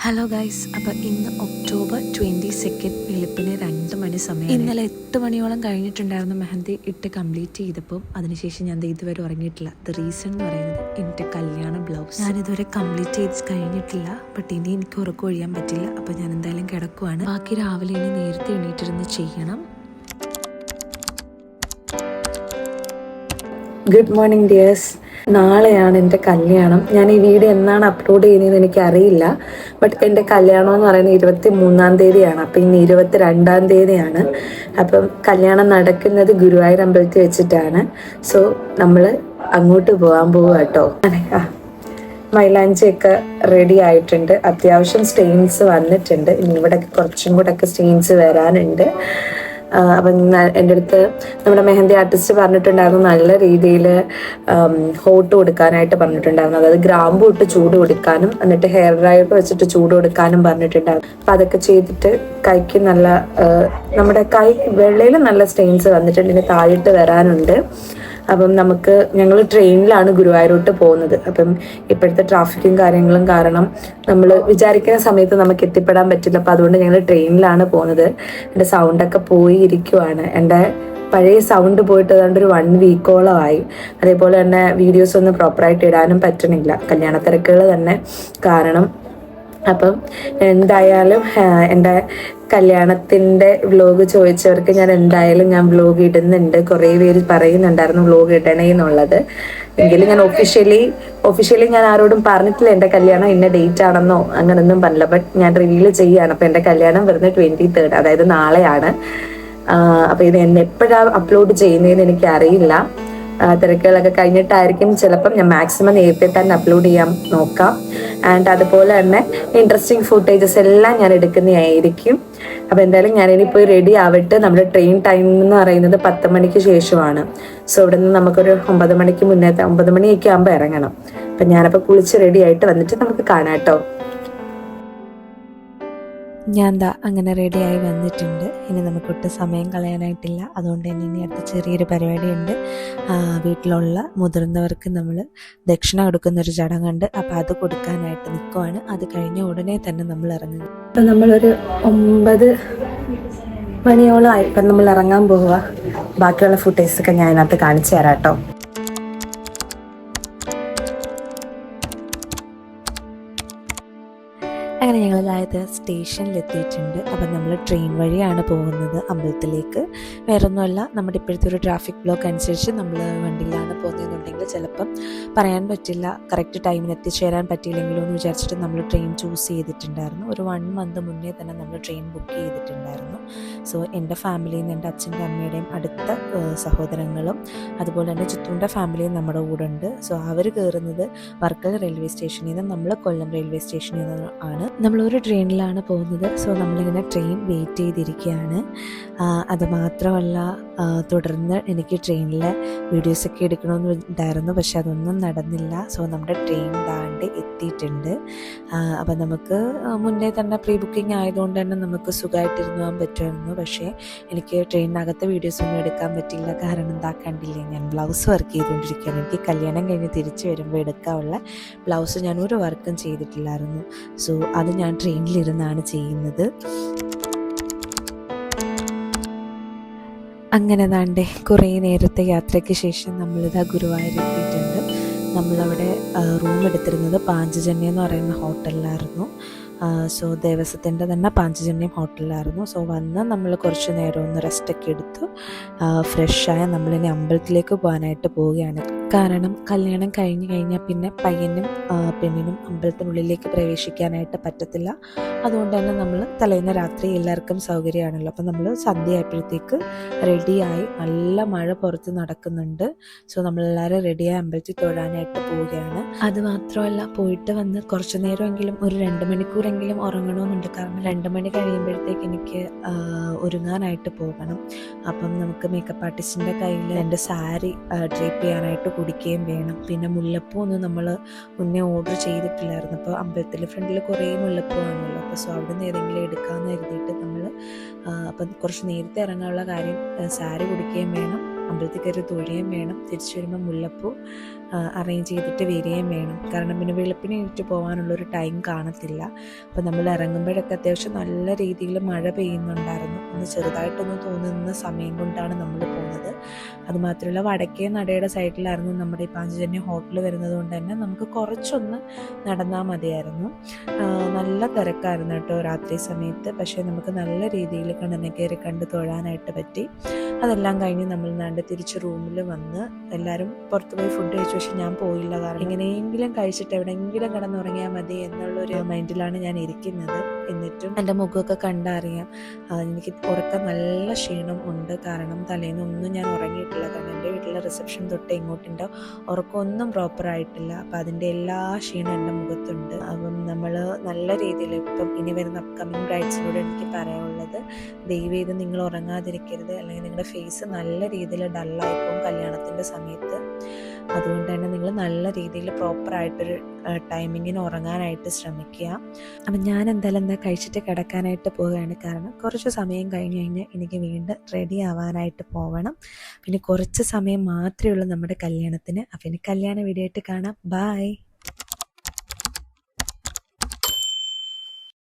Hello guys, അപ്പോൾ ഇന്ന് October 22 വെളുപ്പിന് 2 മണി സമയം. ഇന്നലെ 8 മണിയോളം കഴിഞ്ഞിട്ടുണ്ടായിരുന്നു മെഹന്തി ഇട്ട് കംപ്ലീറ്റ് ചെയ്തപ്പോൾ. അതിനുശേഷം ഞാൻ ഇതുവരെ ഉറങ്ങിയിട്ടില്ല. ദ റീസൺ എന്ന് പറയുന്നത് എൻ്റെ കല്യാണ ബ്ലൗസ് ഞാനിതുവരെ കംപ്ലീറ്റ് ചെയ്ത് കഴിഞ്ഞിട്ടില്ല. ബട്ട് ഇനി എനിക്ക് ഉറക്കം ഒഴിയാൻ പറ്റില്ല. അപ്പോൾ ഞാൻ എന്തായാലും കിടക്കുവാണ്. ബാക്കി രാവിലെ ഇനി നേരത്തെ എണീറ്റിരുന്ന് ചെയ്യണം. Good morning dears. നാളെയാണ് എൻ്റെ കല്യാണം. ഞാൻ ഈ വീഡിയോ എന്നാണ് അപ്ലോഡ് ചെയ്യുന്നതെന്ന് എനിക്കറിയില്ല. ബട്ട് എൻ്റെ കല്യാണം എന്ന് പറയുന്നത് 23-ാം തീയതിയാണ്. അപ്പം ഇന്ന് 22-ാം തീയതിയാണ്. അപ്പം കല്യാണം നടക്കുന്നത് ഗുരുവായൂർ അമ്പലത്തിൽ വെച്ചിട്ടാണ്. സോ നമ്മൾ അങ്ങോട്ട് പോകാൻ പോവുക കേട്ടോ. മൈലാഞ്ചിയൊക്കെ റെഡി ആയിട്ടുണ്ട്. അത്യാവശ്യം സ്റ്റെയിൻസ് വന്നിട്ടുണ്ട്. ഇനി ഇവിടെ കുറച്ചും കൂടെ ഒക്കെ സ്റ്റെയിൻസ് വരാനുണ്ട്. അപ്പം എൻ്റെ അടുത്ത് നമ്മുടെ മെഹന്തി ആർട്ടിസ്റ്റ് പറഞ്ഞിട്ടുണ്ടായിരുന്നു നല്ല രീതിയിൽ ഹോട്ട് കൊടുക്കാനായിട്ട് പറഞ്ഞിട്ടുണ്ടായിരുന്നു. അതായത് ഗ്രാമ്പു ഇട്ട് ചൂട് കൊടുക്കാനും എന്നിട്ട് ഹെയർ ഡ്രയർ വെച്ചിട്ട് ചൂട് കൊടുക്കാനും പറഞ്ഞിട്ടുണ്ടായിരുന്നു. അപ്പം അതൊക്കെ ചെയ്തിട്ട് കൈക്ക് നല്ല നമ്മുടെ കൈ വെള്ളയിൽ നല്ല സ്റ്റെയിൻസ് വന്നിട്ടുണ്ട്. ഇനി താഴിട്ട് വരാനുണ്ട്. അപ്പം ഞങ്ങൾ ട്രെയിനിലാണ് ഗുരുവായൂരോട്ട് പോകുന്നത്. അപ്പം ഇപ്പോഴത്തെ ട്രാഫിക്കും കാര്യങ്ങളും കാരണം നമ്മൾ വിചാരിക്കുന്ന സമയത്ത് നമുക്ക് എത്തിപ്പെടാൻ പറ്റില്ല. അപ്പം അതുകൊണ്ട് ഞങ്ങൾ ട്രെയിനിലാണ് പോകുന്നത്. എൻ്റെ സൗണ്ടൊക്കെ പോയി ഇരിക്കുവാണ്. എൻ്റെ പഴയ സൗണ്ട് പോയിട്ട് ഏതാണ്ട് ഒരു 1 വീക്കോളമായി. അതേപോലെ തന്നെ വീഡിയോസ് ഒന്നും പ്രോപ്പറായിട്ട് ഇടാനും പറ്റണില്ല, കല്യാണത്തിരക്കുകൾ തന്നെ കാരണം. അപ്പം എന്തായാലും എൻ്റെ കല്യാണത്തിൻ്റെ വ്ലോഗ് ചോദിച്ചവർക്ക് ഞാൻ വ്ലോഗ് ഇടുന്നുണ്ട്. കുറേ പേര് പറയുന്നുണ്ടായിരുന്നു വ്ലോഗ് ഇടണേ എന്നുള്ളത്. എങ്കിലും ഞാൻ ഒഫീഷ്യലി ഞാൻ ആരോടും പറഞ്ഞിട്ടില്ല എൻ്റെ കല്യാണം ഇന്ന ഡേറ്റ് ആണെന്നോ അങ്ങനൊന്നും പറഞ്ഞില്ല. ബട്ട് ഞാൻ റിവീൽ ചെയ്യാണ്. അപ്പം എൻ്റെ കല്യാണം വരുന്നത് 23rd, അതായത് നാളെയാണ്. അപ്പം ഇത് എപ്പോഴാണ് അപ്ലോഡ് ചെയ്യുന്നതെന്ന് എനിക്കറിയില്ല. തിരക്കുകളൊക്കെ കഴിഞ്ഞിട്ടായിരിക്കും. ചിലപ്പം ഞാൻ മാക്സിമം നേരത്തെ തന്നെ അപ്ലോഡ് ചെയ്യാൻ നോക്കാം. ആൻഡ് അതുപോലെ തന്നെ ഇൻട്രസ്റ്റിംഗ് ഫുട്ടേജസ് എല്ലാം ഞാൻ എടുക്കുന്നതായിരിക്കും. അപ്പോൾ എന്തായാലും ഞാനിനി പോയി റെഡി ആവട്ടെ. നമ്മുടെ ട്രെയിൻ ടൈം എന്ന് പറയുന്നത് 10 മണിക്ക് ശേഷമാണ്. സോ ഇവിടെ നിന്ന് നമുക്കൊരു 9 മണിക്ക് മുന്നേ 9 മണിയൊക്കെ ആകുമ്പോൾ ഇറങ്ങണം. അപ്പം ഞാനപ്പോൾ കുളിച്ച് റെഡി ആയിട്ട് വന്നിട്ട് നമുക്ക് കാണാം കേട്ടോ. ഞാൻ അങ്ങനെ റെഡിയായി വന്നിട്ടുണ്ട്. ഇനി നമുക്കൊട്ട് സമയം കളയാനായിട്ടില്ല. അതുകൊണ്ട് തന്നെ ഇനി അടുത്ത ചെറിയൊരു പരിപാടിയുണ്ട്. വീട്ടിലുള്ള മുതിർന്നവർക്ക് നമ്മൾ ദക്ഷിണ കൊടുക്കുന്നൊരു ചടങ്ങുണ്ട്. അപ്പോൾ അത് കൊടുക്കാനായിട്ട് നിൽക്കുവാണ്. അത് കഴിഞ്ഞ ഉടനെ തന്നെ നമ്മൾ ഇറങ്ങുന്നു. അപ്പം നമ്മളൊരു 9 മണിയോളമായി. ഇപ്പം നമ്മൾ ഇറങ്ങാൻ പോവുക. ബാക്കിയുള്ള ഫുട്ടേജൊക്കെ ഞാൻ അതിനകത്ത് കാണിച്ചു തരാം കേട്ടോ. അങ്ങനെ ഞങ്ങളതായത് സ്റ്റേഷനിലെത്തിയിട്ടുണ്ട്. അപ്പം നമ്മൾ ട്രെയിൻ വഴിയാണ് പോകുന്നത് അമ്പലത്തിലേക്ക്. വേറൊന്നുമല്ല, നമ്മുടെ ഇപ്പോഴത്തെ ഒരു ട്രാഫിക് ബ്ലോക്ക് അനുസരിച്ച് നമ്മൾ വണ്ടിയിലാണ് പോകുന്നതെന്നുണ്ടെങ്കിൽ ചിലപ്പം പറയാൻ പറ്റില്ല, കറക്റ്റ് ടൈമിന് എത്തിച്ചേരാൻ പറ്റിയില്ലെങ്കിലോ എന്ന് വിചാരിച്ചിട്ട് നമ്മൾ ട്രെയിൻ ചൂസ് ചെയ്തിട്ടുണ്ടായിരുന്നു. ഒരു 1 മന്ത് മുന്നേ തന്നെ നമ്മൾ ട്രെയിൻ ബുക്ക് ചെയ്തിട്ടുണ്ടായിരുന്നു. സോ എൻ്റെ ഫാമിലിയിൽ നിന്ന് എൻ്റെ അച്ഛൻ്റെ അമ്മയുടെയും അടുത്ത സഹോദരങ്ങളും അതുപോലെ തന്നെ ചിത്തൂൻ്റെ ഫാമിലിയും നമ്മുടെ കൂടെ ഉണ്ട്. സോ അവർ കയറുന്നത് വർക്കല റെയിൽവേ സ്റ്റേഷനിൽ നിന്ന്, നമ്മൾ കൊല്ലം റെയിൽവേ സ്റ്റേഷനിൽ നിന്ന് ആണ്. നമ്മളൊരു ട്രെയിനിലാണ് പോകുന്നത്. സോ നമ്മളിങ്ങനെ ട്രെയിൻ വെയിറ്റ് ചെയ്തിരിക്കുകയാണ്. അതുമാത്രമല്ല, തുടർന്ന് എനിക്ക് ട്രെയിനിലെ വീഡിയോസൊക്കെ എടുക്കണമെന്ന് ഉണ്ടായിരുന്നു. പക്ഷെ അതൊന്നും നടന്നില്ല. സോ നമ്മുടെ ട്രെയിൻ താണ്ടി എത്തിയിട്ടുണ്ട്. അപ്പം നമുക്ക് മുന്നേ തന്നെ പ്രീ ബുക്കിംഗ് ആയതുകൊണ്ട് തന്നെ നമുക്ക് സുഖമായിട്ടിരുന്ന് പോകാൻ പറ്റുമായിരുന്നു. പക്ഷേ എനിക്ക് ട്രെയിനിനകത്തെ വീഡിയോസൊന്നും എടുക്കാൻ പറ്റില്ല. കാരണം എന്താ കണ്ടില്ലേ, ഞാൻ ബ്ലൗസ് വർക്ക് ചെയ്തുകൊണ്ടിരിക്കുകയാണ്. എനിക്ക് കല്യാണം കഴിഞ്ഞ് തിരിച്ച് വരുമ്പോൾ എടുക്കാനുള്ള ബ്ലൗസ് ഞാൻ ഒരു വർക്കും ചെയ്തിട്ടില്ലായിരുന്നു. സോ അത് ഞാൻ ട്രെയിനിലിരുന്നാണ് ചെയ്യുന്നത്. അങ്ങനെ താണ്ടേ കുറേ നേരത്തെ യാത്രയ്ക്ക് ശേഷം നമ്മളിതാ ഗുരുവായൂർ എത്തിയിട്ടുണ്ട്. നമ്മളവിടെ റൂം എടുത്തിരുന്നത് പാഞ്ചജന്യം എന്ന് പറയുന്ന ഹോട്ടലിലായിരുന്നു. സോ ദേവസ്വത്തിൻ്റെ തന്നെ പാഞ്ചജന്യം ഹോട്ടലിലായിരുന്നു. സോ വന്ന് നമ്മൾ കുറച്ച് നേരം ഒന്ന് റെസ്റ്റൊക്കെ എടുത്തു ഫ്രഷായ നമ്മളിനി അമ്പലത്തിലേക്ക് പോകാനായിട്ട് പോവുകയാണ്. കാരണം കല്യാണം കഴിഞ്ഞാൽ പിന്നെ പയ്യനും പെണ്ണിനും അമ്പലത്തിനുള്ളിലേക്ക് പ്രവേശിക്കാനായിട്ട് പറ്റത്തില്ല. അതുകൊണ്ട് തന്നെ നമ്മൾ തലേന്ന് രാത്രി എല്ലാവർക്കും സൗകര്യമാണല്ലോ. അപ്പം നമ്മൾ സന്ധ്യയായപ്പോഴത്തേക്ക് റെഡിയായി. നല്ല മഴ പുറത്ത് നടക്കുന്നുണ്ട്. സോ നമ്മളെല്ലാവരും റെഡിയായി അമ്പലത്തിൽ തൊഴാനായിട്ട് പോവുകയാണ്. അതുമാത്രമല്ല, പോയിട്ട് വന്ന് കുറച്ച് നേരമെങ്കിലും ഒരു 2 മണിക്കൂറെങ്കിലും ഉറങ്ങണമെന്നുണ്ട്. കാരണം 2 മണി കഴിയുമ്പോഴത്തേക്ക് എനിക്ക് ഒരുങ്ങാനായിട്ട് പോകണം. അപ്പം നമുക്ക് മേക്കപ്പ് ആർട്ടിസ്റ്റിൻ്റെ കയ്യിൽ എൻ്റെ സാരി ഡ്രേപ്പ് ചെയ്യാനായിട്ട് കുടിക്കുകയും വേണം. പിന്നെ മുല്ലപ്പൂ ഒന്നും നമ്മൾ മുന്നേ ഓർഡർ ചെയ്തിട്ടില്ലായിരുന്നു. അപ്പോൾ അമ്പലത്തിൻ്റെ ഫ്രണ്ടിൽ കുറേ മുല്ലപ്പൂ ആണല്ലോ. അപ്പോൾ സോ അവിടെ നിന്ന് ഏതെങ്കിലും എടുക്കാമെന്ന് കരുതിയിട്ട് നമ്മൾ അപ്പം കുറച്ച് നേരത്തെ ഇറങ്ങാനുള്ള കാര്യം സാരി കുടിക്കുകയും വേണം. അമ്പലത്തിൽ കയറി തൊഴുകയും വേണം, തിരിച്ചു വരുമ്പോൾ മുല്ലപ്പൂ അറേഞ്ച് ചെയ്തിട്ട് വരികയും വേണം. കാരണം പിന്നെ വെളുപ്പിന് എണീറ്റ് പോകാനുള്ളൊരു ടൈം കാണത്തില്ല. അപ്പോൾ നമ്മൾ ഇറങ്ങുമ്പോഴൊക്കെ അത്യാവശ്യം നല്ല രീതിയിൽ മഴ പെയ്യുന്നുണ്ടായിരുന്നു. ഒന്ന് ചെറുതായിട്ടൊന്ന് തോന്നുന്ന സമയം കൊണ്ടാണ് നമ്മൾ പോകുന്നത്. അതുമാത്രമല്ല വടക്കേ നടയുടെ സൈഡിലായിരുന്നു നമ്മുടെ ഈ പാഞ്ചജന്യ ഹോട്ടൽ വരുന്നത് കൊണ്ട് തന്നെ നമുക്ക് കുറച്ചൊന്ന് നടന്നാൽ മതിയായിരുന്നു. നല്ല തിരക്കായിരുന്നു കേട്ടോ രാത്രി സമയത്ത്. പക്ഷേ നമുക്ക് നല്ല രീതിയിൽ കണ്ണനെ കണ്ട് തൊഴാനായിട്ട് പറ്റി. അതെല്ലാം കഴിഞ്ഞ് നമ്മൾ തിരിച്ച് റൂമിൽ വന്ന് എല്ലാവരും പുറത്ത് പോയി ഫുഡ് കഴിച്ചു. പക്ഷെ ഞാൻ പോയില്ല. കാരണം എങ്ങനെയെങ്കിലും കഴിച്ചിട്ട് എവിടെയെങ്കിലും കിടന്നുറങ്ങിയാൽ മതി എന്നുള്ളൊരു മൈൻഡിലാണ് ഞാൻ ഇരിക്കുന്നത്. എന്നിട്ടും എൻ്റെ മുഖമൊക്കെ കണ്ടറിയാം എനിക്ക് ഉറക്കം നല്ല ക്ഷീണം ഉണ്ട്. കാരണം തലേന്നൊന്നും ഞാൻ ഉറങ്ങിയിട്ടില്ല. കാരണം എൻ്റെ വീട്ടിലെ റിസപ്ഷൻ തൊട്ട് ഇങ്ങോട്ടുണ്ടോ ഉറക്കമൊന്നും പ്രോപ്പറായിട്ടില്ല. അപ്പം അതിൻ്റെ എല്ലാ ക്ഷീണം എൻ്റെ മുഖത്തുണ്ട്. അപ്പം നമ്മൾ നല്ല രീതിയിൽ ഇപ്പം ഇനി വരുന്ന അപ്കമിങ് ബ്രൈഡ്സിനോട് എനിക്ക് പറയാനുള്ളത്, ദയവ് ചെയ്ത് നിങ്ങൾ ഉറങ്ങാതിരിക്കരുത്. അല്ലെങ്കിൽ നിങ്ങളുടെ ഫേസ് നല്ല രീതിയിൽ ഡള്ളായിപ്പോകും കല്യാണത്തിൻ്റെ സമയത്ത്. അതുകൊണ്ട് തന്നെ നിങ്ങൾ നല്ല രീതിയിൽ പ്രോപ്പറായിട്ടൊരു ടൈമിങ്ങിന് ഉറങ്ങാനായിട്ട് ശ്രമിക്കുക. അപ്പം ഞാൻ എന്തായാലും കഴിച്ചിട്ട് കിടക്കാനായിട്ട് പോവുകയാണ്. കാരണം കുറച്ച് സമയം കഴിഞ്ഞ് കഴിഞ്ഞാൽ എനിക്ക് വീണ്ടും റെഡി ആവാനായിട്ട് പോകണം. പിന്നെ കുറച്ച് സമയം മാത്രമേ ഉള്ളൂ നമ്മുടെ കല്യാണത്തിന്. അപ്പം ഇനി കല്യാണ വീഡിയോ ആയിട്ട് കാണാം. ബൈ.